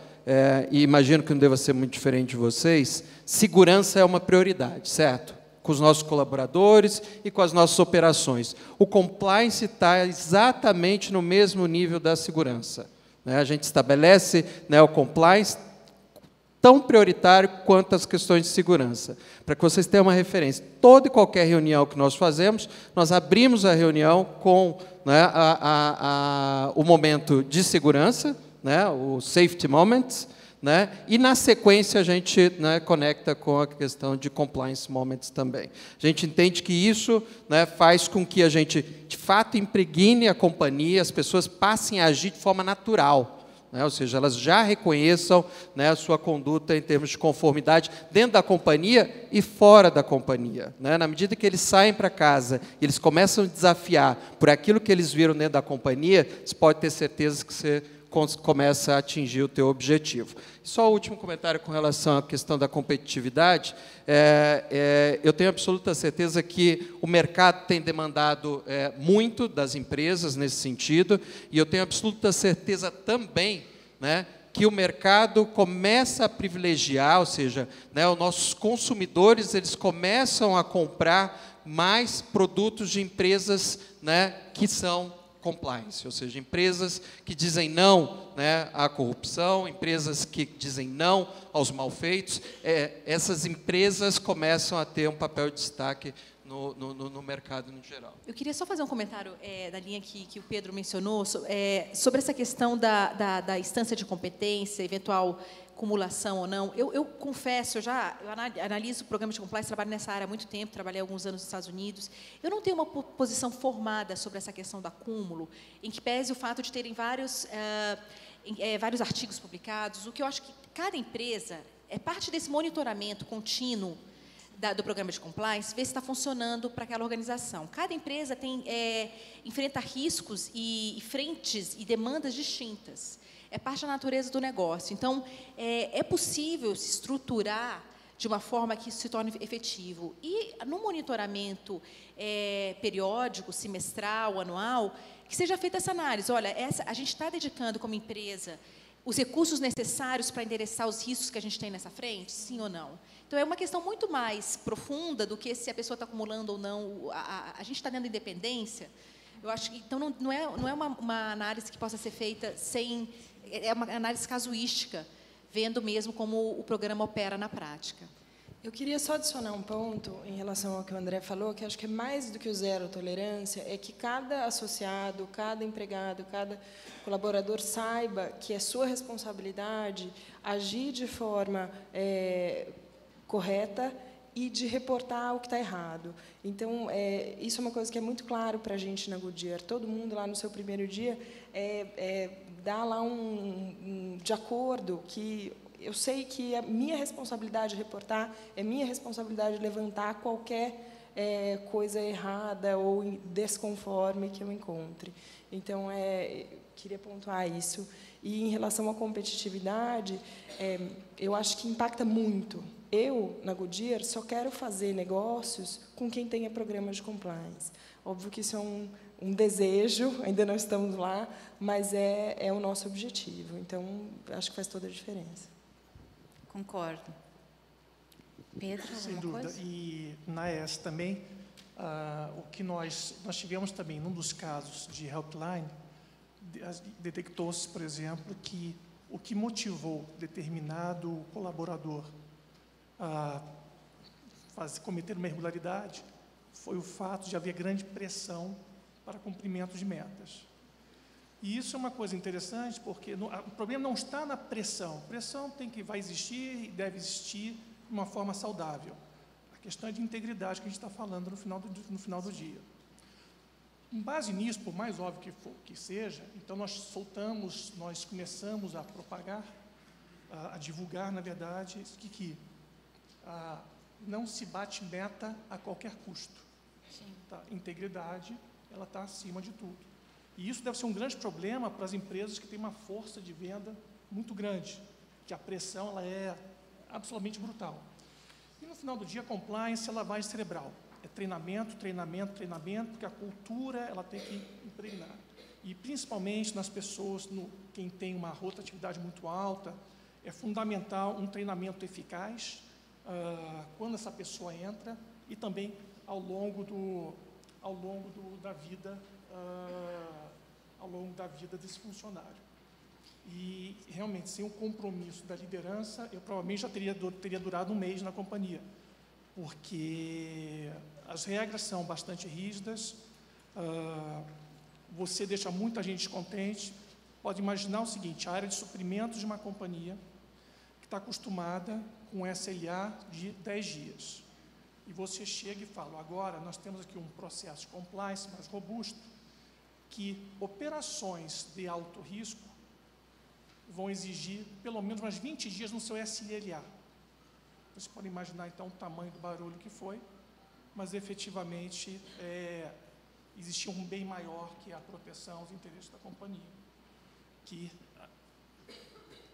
[SPEAKER 4] e imagino que não deva ser muito diferente de vocês, segurança é uma prioridade, certo? Com os nossos colaboradores e com as nossas operações. O compliance está exatamente no mesmo nível da segurança. Né? A gente estabelece, né, o compliance tão prioritário quanto as questões de segurança. Para que vocês tenham uma referência, toda e qualquer reunião que nós fazemos, nós abrimos a reunião com, né, o momento de segurança, né, o safety moments, né, e, na sequência, a gente, né, conecta com a questão de compliance moments também. A gente entende que isso, né, faz com que a gente, de fato, impregne a companhia, as pessoas passem a agir de forma natural. Né, ou seja, elas já reconheçam, né, a sua conduta em termos de conformidade dentro da companhia e fora da companhia. Né? Na medida que eles saem para casa e eles começam a desafiar por aquilo que eles viram dentro da companhia, você pode ter certeza que você começa a atingir o teu objetivo. Só o último comentário com relação à questão da competitividade. Eu tenho absoluta certeza que o mercado tem demandado muito das empresas nesse sentido, e eu tenho absoluta certeza também, né, que o mercado começa a privilegiar, ou seja, né, os nossos consumidores eles começam a comprar mais produtos de empresas, né, que são compliance, ou seja, empresas que dizem não, né, à corrupção, empresas que dizem não aos malfeitos. Essas empresas começam a ter um papel de destaque no mercado no geral.
[SPEAKER 2] Eu queria só fazer um comentário da linha que o Pedro mencionou, sobre essa questão da instância de competência, eventual cumulação ou não. Eu confesso, eu analiso o programa de compliance, trabalho nessa área há muito tempo, trabalhei alguns anos nos Estados Unidos. Eu não tenho uma posição formada sobre essa questão do acúmulo, em que pese o fato de terem vários artigos publicados. O que eu acho que cada empresa, parte desse monitoramento contínuo do programa de compliance, ver se está funcionando para aquela organização. Cada empresa enfrenta riscos e frentes e demandas distintas. É parte da natureza do negócio. Então, é possível se estruturar de uma forma que isso se torne efetivo. E, no monitoramento periódico, semestral, anual, que seja feita essa análise. Olha, a gente está dedicando, como empresa, os recursos necessários para endereçar os riscos que a gente tem nessa frente? Sim ou não? Então, é uma questão muito mais profunda do que se a pessoa está acumulando ou não. A gente está dando independência. Eu acho que, então, não é uma análise que possa ser feita sem... É uma análise casuística, vendo mesmo como o programa opera na prática.
[SPEAKER 3] Eu queria só adicionar um ponto em relação ao que o André falou, que acho que é mais do que o zero tolerância, é que cada associado, cada empregado, cada colaborador saiba que é sua responsabilidade agir de forma correta e de reportar o que está errado. Então, isso é uma coisa que é muito claro para a gente na Goodyear. Todo mundo lá no seu primeiro dia dá lá de acordo que eu sei que é minha responsabilidade reportar, é minha responsabilidade levantar qualquer coisa errada ou desconforme que eu encontre. Então, queria pontuar isso. E, em relação à competitividade, eu acho que impacta muito. Eu, na Goodyear, só quero fazer negócios com quem tenha programa de compliance. Óbvio que isso é um desejo, ainda não estamos lá, mas é o nosso objetivo. Então, acho que faz toda a diferença.
[SPEAKER 1] Concordo. Pedro,
[SPEAKER 5] Sem
[SPEAKER 1] alguma
[SPEAKER 5] dúvida.
[SPEAKER 1] coisa?
[SPEAKER 5] E na ES também, o que nós tivemos também, num dos casos de helpline, detectou-se, por exemplo, que o que motivou determinado colaborador a cometer uma irregularidade foi o fato de haver grande pressão para cumprimento de metas. E isso é uma coisa interessante, porque o problema não está na pressão. A pressão vai existir e deve existir de uma forma saudável. A questão é de integridade que a gente está falando no final do dia. Com base nisso, por mais óbvio que seja, então nós começamos a propagar, a divulgar, na verdade, que não se bate meta a qualquer custo. Tá? Integridade, ela está acima de tudo. E isso deve ser um grande problema para as empresas que têm uma força de venda muito grande, que a pressão ela é absolutamente brutal. E no final do dia, a compliance é lavagem cerebral. É treinamento, treinamento, treinamento, porque a cultura ela tem que impregnar. E principalmente nas pessoas, quem tem uma rotatividade muito alta, é fundamental um treinamento eficaz quando essa pessoa entra e também ao longo da vida desse funcionário. E realmente, sem o compromisso da liderança, eu provavelmente já teria durado um mês na companhia, porque as regras são bastante rígidas, você deixa muita gente descontente. Pode imaginar o seguinte: a área de suprimentos de uma companhia que está acostumada com SLA de 10 dias, e você chega e fala: agora nós temos aqui um processo de compliance mais robusto, que operações de alto risco vão exigir pelo menos umas 20 dias no seu SLA. Vocês podem imaginar, então, o tamanho do barulho que foi, mas, efetivamente, existia um bem maior que a proteção aos interesses da companhia, que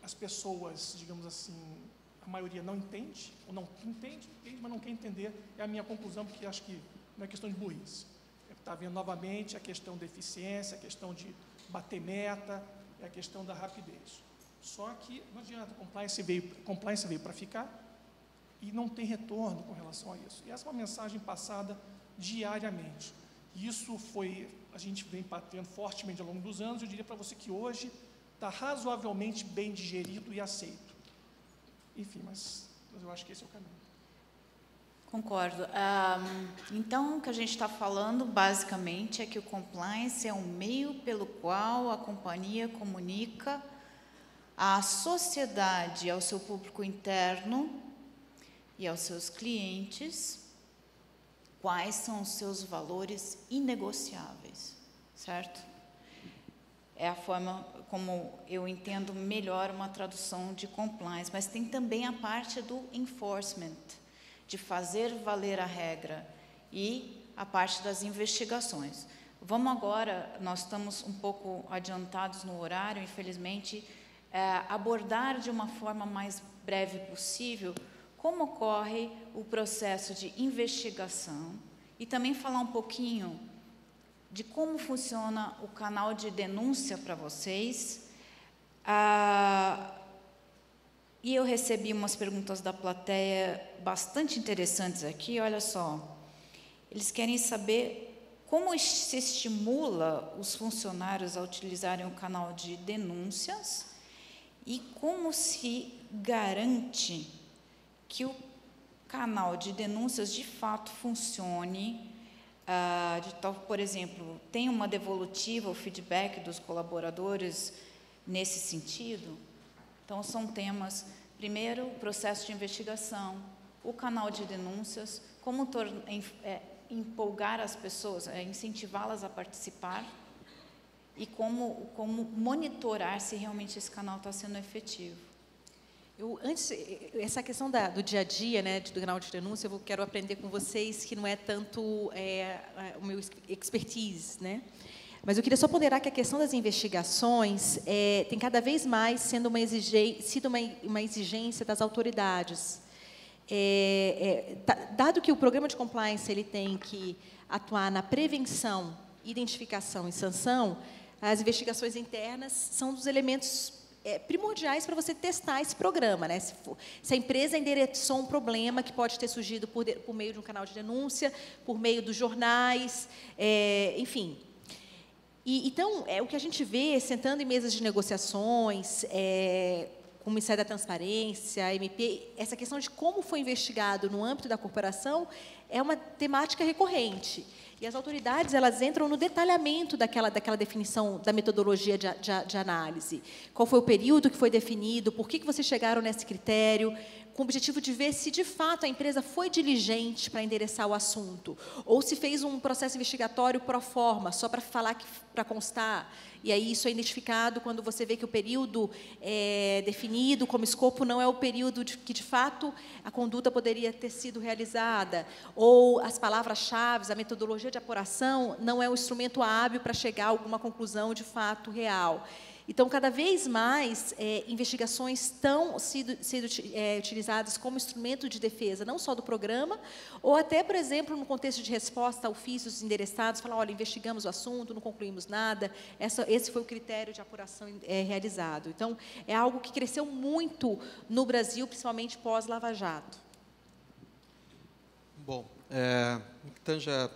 [SPEAKER 5] as pessoas, digamos assim, a maioria não entende, ou não entende, mas não quer entender. É a minha conclusão, porque acho que não é questão de burrice. Está vendo novamente a questão da eficiência, a questão de bater meta, é a questão da rapidez. Só que não adianta, compliance veio para ficar e não tem retorno com relação a isso. E essa é uma mensagem passada diariamente. Isso a gente vem batendo fortemente ao longo dos anos. Eu diria para você que hoje está razoavelmente bem digerido e aceito. Enfim, mas eu acho que esse é o caminho.
[SPEAKER 1] Concordo. Então, o que a gente está falando, basicamente, é que o compliance é um meio pelo qual a companhia comunica à sociedade, ao seu público interno e aos seus clientes quais são os seus valores inegociáveis, certo? É a forma como eu entendo melhor uma tradução de compliance, mas tem também a parte do enforcement, de fazer valer a regra, e a parte das investigações. Vamos agora, nós estamos um pouco adiantados no horário, infelizmente, abordar de uma forma mais breve possível como ocorre o processo de investigação e também falar um pouquinho de como funciona o canal de denúncia para vocês. E eu recebi umas perguntas da plateia bastante interessantes aqui, olha só. Eles querem saber como se estimula os funcionários a utilizarem o canal de denúncias e como se garante que o canal de denúncias de fato funcione, por exemplo, tem uma devolutiva, o feedback dos colaboradores nesse sentido? Então, são temas, primeiro, o processo de investigação, o canal de denúncias, como empolgar as pessoas, incentivá-las a participar e como monitorar se realmente esse canal está sendo efetivo.
[SPEAKER 2] Essa questão do dia a dia, né, do canal de denúncia, eu quero aprender com vocês que não é tanto o meu expertise, né? Mas eu queria só ponderar que a questão das investigações tem cada vez mais sido uma exigência das autoridades. Dado que o programa de compliance ele tem que atuar na prevenção, identificação e sanção, as investigações internas são um dos elementos primordiais para você testar esse programa, né? Se a empresa endereçou um problema que pode ter surgido por meio de um canal de denúncia, por meio dos jornais, enfim. Então, o que a gente vê, sentando em mesas de negociações, com o Ministério da Transparência, a MP, essa questão de como foi investigado no âmbito da corporação é uma temática recorrente. E as autoridades, elas entram no detalhamento daquela definição da metodologia de análise. Qual foi o período que foi definido, por que vocês chegaram nesse critério, com o objetivo de ver se, de fato, a empresa foi diligente para endereçar o assunto, ou se fez um processo investigatório pro forma, só para falar, para constar. E aí isso é identificado quando você vê que o período definido como escopo não é o período que, de fato, a conduta poderia ter sido realizada, ou as palavras-chave, a metodologia de apuração não é um instrumento hábil para chegar a alguma conclusão de fato real. Então, cada vez mais, investigações estão sendo utilizadas como instrumento de defesa, não só do programa, ou até, por exemplo, no contexto de resposta a ofícios endereçados, falar, olha, investigamos o assunto, não concluímos nada, esse foi o critério de apuração realizado. Então, é algo que cresceu muito no Brasil, principalmente pós-Lava Jato.
[SPEAKER 4] Bom, tange a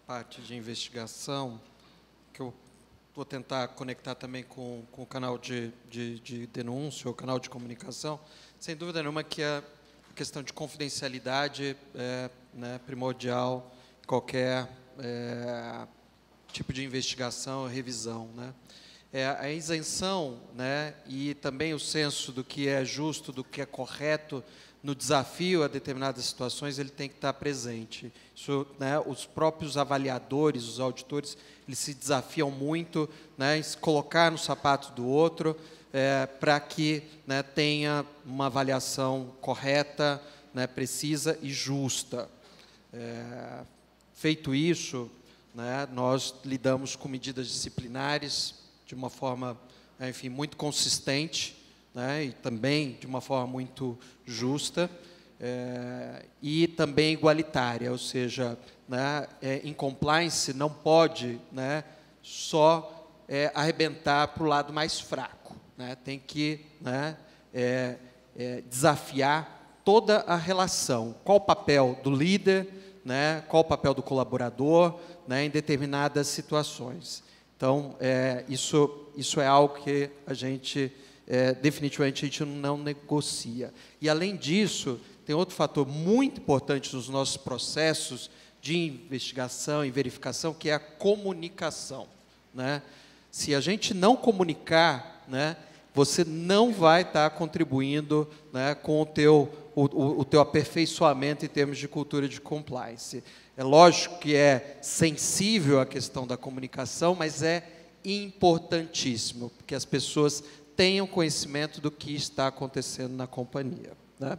[SPEAKER 4] parte de investigação, que eu vou tentar conectar também com o canal de denúncia, ou canal de comunicação. Sem dúvida nenhuma que a questão de confidencialidade é primordial em qualquer tipo de investigação, revisão, né? A isenção, né, e também o senso do que é justo, do que é correto no desafio a determinadas situações, ele tem que estar presente. Isso, né, os próprios avaliadores, os auditores, eles se desafiam muito, né, em se colocar no sapato do outro, para que, né, tenha uma avaliação correta, né, precisa e justa. Feito isso, né, nós lidamos com medidas disciplinares de uma forma, enfim, muito consistente, né, e também de uma forma muito justa, e também igualitária, ou seja, né, em compliance não pode, né, só arrebentar para o lado mais fraco, né, tem que, né, desafiar toda a relação. Qual o papel do líder, né, qual o papel do colaborador, né, em determinadas situações. Então, isso é algo que a gente, definitivamente, a gente não negocia. E, além disso, tem outro fator muito importante nos nossos processos de investigação e verificação, que é a comunicação, né? Se a gente não comunicar, né, você não vai estar contribuindo, né, com o teu aperfeiçoamento em termos de cultura de compliance. É lógico que é sensível a questão da comunicação, mas é importantíssimo, que as pessoas tenham conhecimento do que está acontecendo na companhia, né?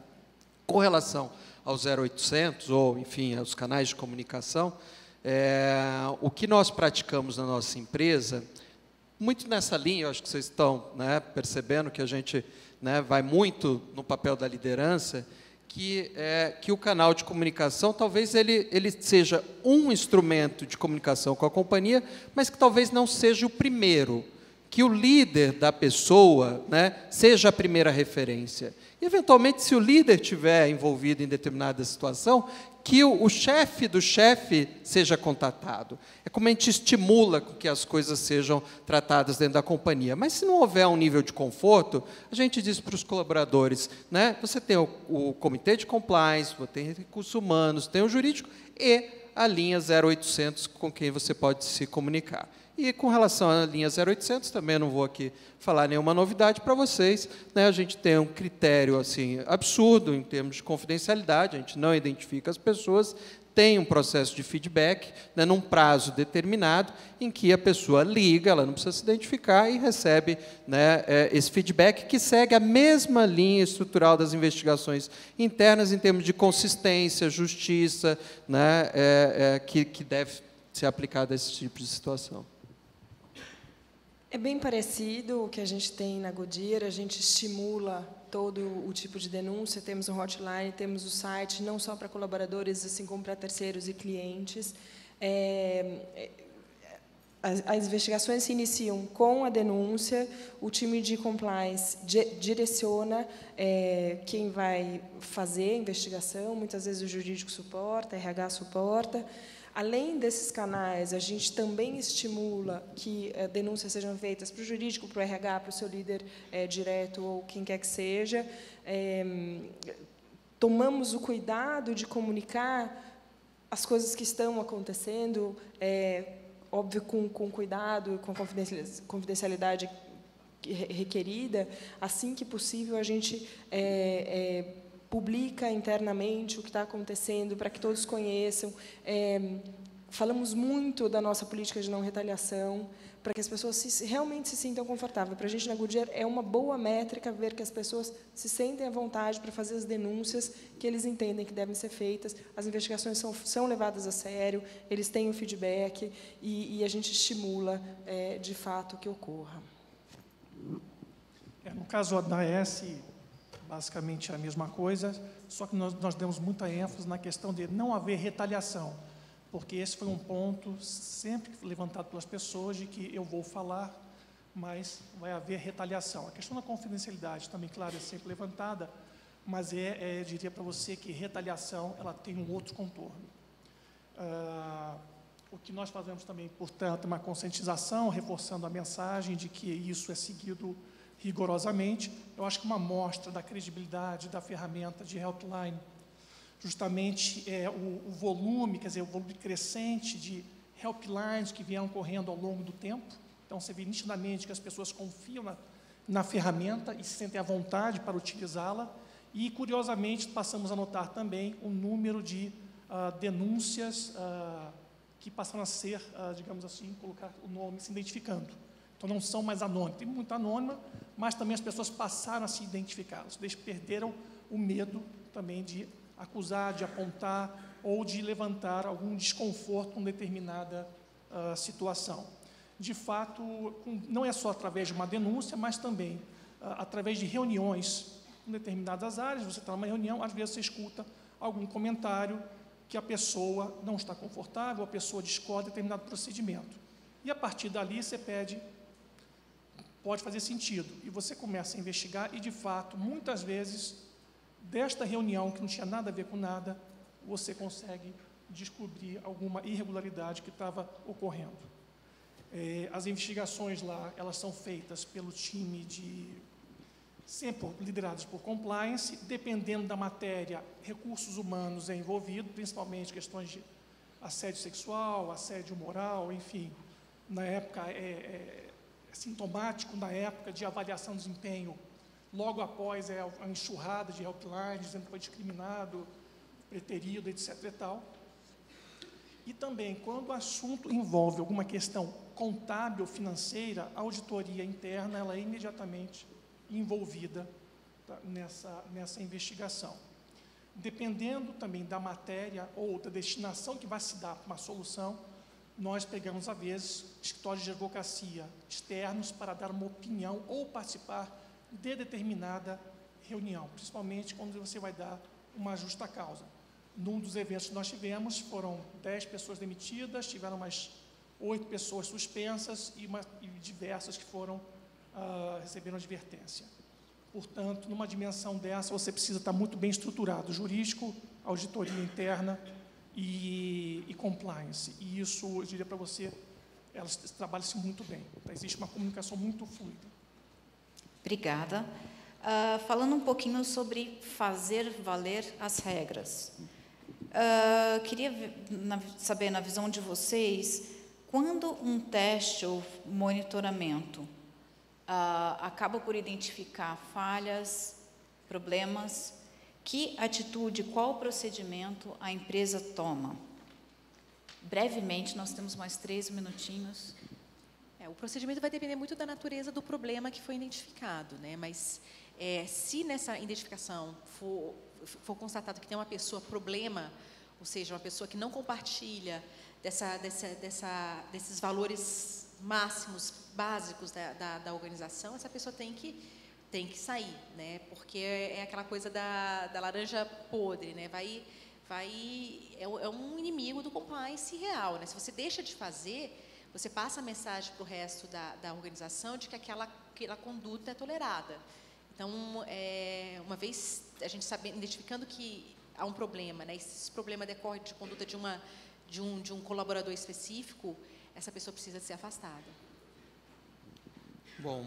[SPEAKER 4] Com relação ao 0800, ou, enfim, aos canais de comunicação, o que nós praticamos na nossa empresa, muito nessa linha, eu acho que vocês estão, né, percebendo que a gente, né, vai muito no papel da liderança, que o canal de comunicação, talvez ele seja um instrumento de comunicação com a companhia, mas que talvez não seja o primeiro, que o líder da pessoa, né, seja a primeira referência. E, eventualmente, se o líder estiver envolvido em determinada situação, que o chefe do chefe seja contatado. É como a gente estimula que as coisas sejam tratadas dentro da companhia. Mas, se não houver um nível de conforto, a gente diz para os colaboradores, né, você tem o comitê de compliance, você tem recursos humanos, tem o jurídico e a linha 0800 com quem você pode se comunicar. E, com relação à linha 0800, também não vou aqui falar nenhuma novidade para vocês, né? A gente tem um critério assim, absurdo em termos de confidencialidade, a gente não identifica as pessoas, tem um processo de feedback, né, num prazo determinado, em que a pessoa liga, ela não precisa se identificar, e recebe, né, esse feedback, que segue a mesma linha estrutural das investigações internas, em termos de consistência, justiça, né, que deve ser aplicada a esse tipo de situação.
[SPEAKER 3] É bem parecido o que a gente tem na Goodyear, a gente estimula todo o tipo de denúncia, temos um hotline, temos o site, não só para colaboradores, assim como para terceiros e clientes. As investigações se iniciam com a denúncia, o time de compliance direciona quem vai fazer a investigação, muitas vezes o jurídico suporta, a RH suporta. Além desses canais, a gente também estimula que denúncias sejam feitas para o jurídico, para o RH, para o seu líder direto ou quem quer que seja. Tomamos o cuidado de comunicar as coisas que estão acontecendo, óbvio, com cuidado, com confidencialidade requerida. Assim que possível, a gente publica internamente o que está acontecendo, para que todos conheçam. Falamos muito da nossa política de não retaliação, para que as pessoas realmente se sintam confortáveis. Para a gente, na Goodyear, é uma boa métrica ver que as pessoas se sentem à vontade para fazer as denúncias que eles entendem que devem ser feitas, as investigações são levadas a sério, eles têm o feedback, e a gente estimula, de fato, que ocorra.
[SPEAKER 5] No caso da AS, basicamente a mesma coisa, só que nós demos muita ênfase na questão de não haver retaliação, porque esse foi um ponto sempre levantado pelas pessoas, de que eu vou falar, mas vai haver retaliação. A questão da confidencialidade também, claro, é sempre levantada, mas eu diria para você que retaliação ela tem um outro contorno. O que nós fazemos também, portanto, é uma conscientização, reforçando a mensagem de que isso é seguido rigorosamente. Eu acho que uma amostra da credibilidade da ferramenta de helpline, justamente o volume, quer dizer, o volume crescente de helplines que vieram correndo ao longo do tempo. Então, você vê nitidamente que as pessoas confiam na ferramenta e se sentem à vontade para utilizá-la. E, curiosamente, passamos a notar também o número de denúncias que passaram a ser, digamos assim, colocar o nome se identificando. Então, não são mais anônimas. Tem muita anônima, mas também as pessoas passaram a se identificar. Eles perderam o medo também de acusar, de apontar ou de levantar algum desconforto com determinada situação. De fato, não é só através de uma denúncia, mas também através de reuniões em determinadas áreas. Você está numa reunião, às vezes você escuta algum comentário que a pessoa não está confortável, a pessoa discorda de determinado procedimento. E, a partir dali, você pode fazer sentido. E você começa a investigar e, de fato, muitas vezes, desta reunião, que não tinha nada a ver com nada, você consegue descobrir alguma irregularidade que estava ocorrendo. As investigações lá, elas são feitas pelo time de sempre liderados por compliance. Dependendo da matéria, recursos humanos é envolvido, principalmente questões de assédio sexual, assédio moral, enfim. Na época, é sintomático, na época de avaliação de desempenho, logo após a enxurrada de helplines, dizendo que foi discriminado, preterido, etc. e tal. E também, quando o assunto envolve alguma questão contábil, financeira, a auditoria interna ela é imediatamente envolvida, tá, nessa investigação. Dependendo também da matéria ou da destinação que vai se dar para uma solução, nós pegamos, às vezes, escritórios de advocacia externos para dar uma opinião ou participar de determinada reunião, principalmente quando você vai dar uma justa causa. Num dos eventos que nós tivemos, foram 10 pessoas demitidas, tiveram umas 8 pessoas suspensas e diversas que receberam advertência. Portanto, numa dimensão dessa, você precisa estar muito bem estruturado, jurídico, auditoria interna e compliance. E isso, eu diria para você, elas trabalham-se muito bem. Existe uma comunicação muito fluida.
[SPEAKER 1] Obrigada. Falando um pouquinho sobre fazer valer as regras. Queria saber, na visão de vocês, quando um teste ou monitoramento acaba por identificar falhas, problemas, que atitude, qual procedimento a empresa toma? Brevemente, nós temos mais 3 minutinhos.
[SPEAKER 2] O procedimento vai depender muito da natureza do problema que foi identificado, né? Mas se nessa identificação for constatado que tem uma pessoa problema, ou seja, uma pessoa que não compartilha desses valores máximos, básicos da organização, essa pessoa tem que sair, né? Porque é aquela coisa da laranja podre, né? É um inimigo do compliance real, né? Se você deixa de fazer, você passa a mensagem para o resto da organização de que aquela conduta é tolerada. Então, uma vez a gente identificando que há um problema, né? Esse problema decorre de conduta de um colaborador específico, essa pessoa precisa ser afastada.
[SPEAKER 4] Bom,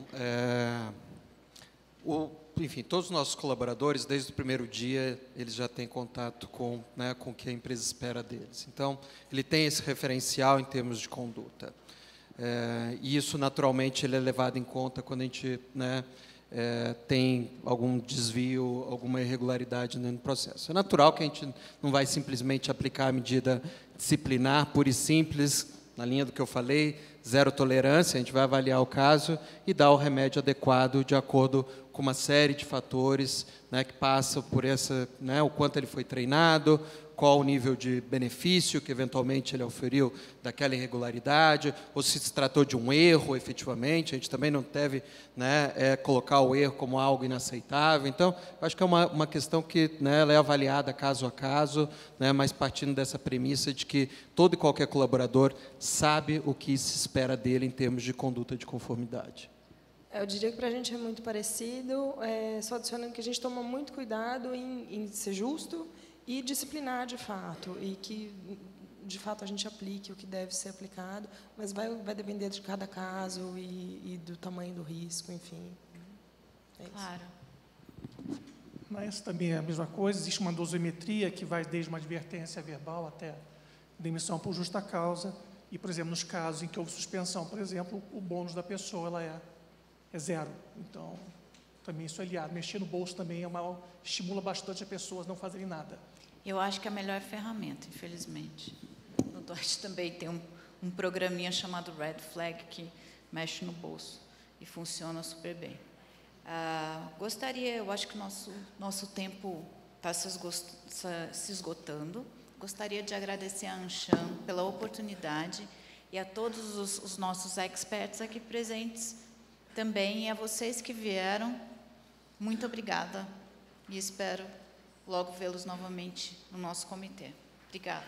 [SPEAKER 4] enfim, todos os nossos colaboradores, desde o primeiro dia, eles já têm contato com o que a empresa espera deles. Então, ele tem esse referencial em termos de conduta. E isso, naturalmente, ele é levado em conta quando a gente tem algum desvio, alguma irregularidade no processo. É natural que a gente não vai simplesmente aplicar a medida disciplinar pura e simples, na linha do que eu falei, zero tolerância, a gente vai avaliar o caso e dar o remédio adequado de acordo com uma série de fatores, que passam por o quanto ele foi treinado, qual o nível de benefício que eventualmente ele oferiu daquela irregularidade, ou se tratou de um erro efetivamente. A gente também não deve colocar o erro como algo inaceitável. Então, eu acho que é uma questão que ela é avaliada caso a caso, mas partindo dessa premissa de que todo e qualquer colaborador sabe o que se espera dele em termos de conduta de conformidade.
[SPEAKER 3] Eu diria que para a gente é muito parecido, só adicionando que a gente toma muito cuidado em ser justo e disciplinar de fato, e que, de fato, a gente aplique o que deve ser aplicado, mas vai depender de cada caso e do tamanho do risco, enfim. É isso.
[SPEAKER 1] Claro.
[SPEAKER 5] Mas também é a mesma coisa, existe uma dosimetria que vai desde uma advertência verbal até demissão por justa causa, e, por exemplo, nos casos em que houve suspensão, por exemplo, o bônus da pessoa é zero. Então, também isso é aliado. Mexer no bolso também estimula bastante as pessoas a não fazerem nada.
[SPEAKER 1] Eu acho que é a melhor ferramenta, infelizmente. No Deutsche também tem um programinha chamado Red Flag que mexe no bolso e funciona super bem. Eu acho que nosso tempo está se esgotando. Gostaria de agradecer a Anshan pela oportunidade e a todos os nossos experts aqui presentes também, e a vocês que vieram. Muito obrigada e espero logo vê-los novamente no nosso comitê. Obrigada.